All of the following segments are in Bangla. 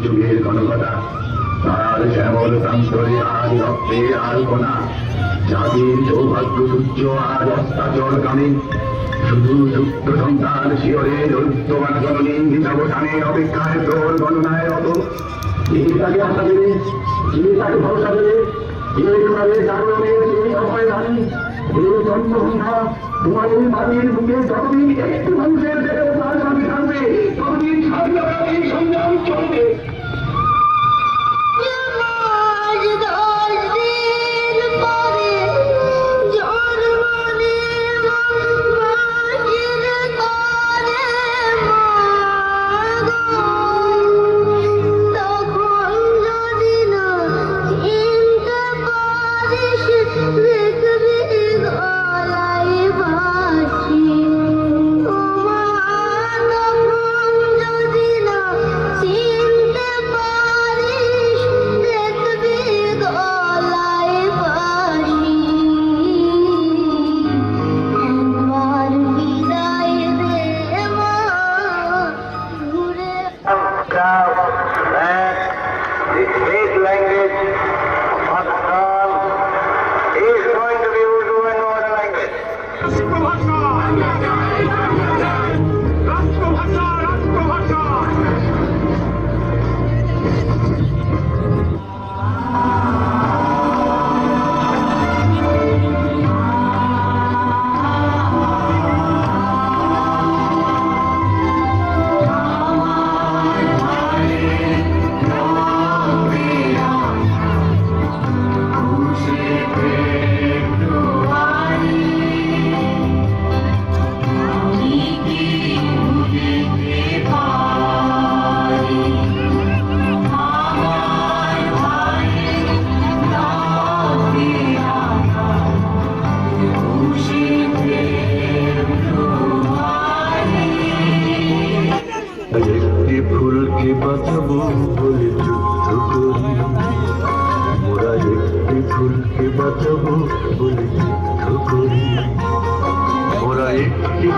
যুগের গণকতা তার শ্যামল প্রান্তরে আজ রক্তের আলপনা জাতির সৌভাগ্য সূর্য আজ অস্তাচল কামে শুধু সুপ্ত সন্তান শিওরে দরিদ্রবান জননী হিসাবসানের অপেক্ষায় প্রবল গণনায় রত তাকে আশা দেবে তাকে ভরসা দেবে এইভাবে জাগরণে সেই অভয় রানী এই জন্মসংখ্যা তোমাদের মাটির বুকে যতদিন একটু মানুষের তার সামনে থাকবে ততদিন স্বাধীনতার সংগ্রাম চলবে। ফুলকে বাঁচাবো বলে যুদ্ধ করি মোরা একটি ফুলকে বাঁচাবো বলে যুদ্ধ করি মোরা একটি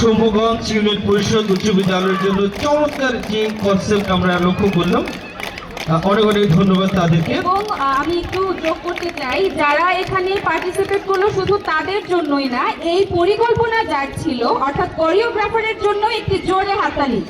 শম্ভুগঞ্জ ইউনিয়ন পরিষদ উচ্চ বিদ্যালয়ের জন্য চমৎকার যে কনসেপ্ট আমরা লক্ষ্য করলাম, অনেক অনেক ধন্যবাদ তাদেরকে। এবং আমি একটু যোগ করতে চাই, যারা এখানে পার্টিসিপেট করলো শুধু তাদের জন্যই না, এই পরিকল্পনা যার ছিল অর্থাৎ কোরিওগ্রাফারের জন্য একটি জোরে হাততালি।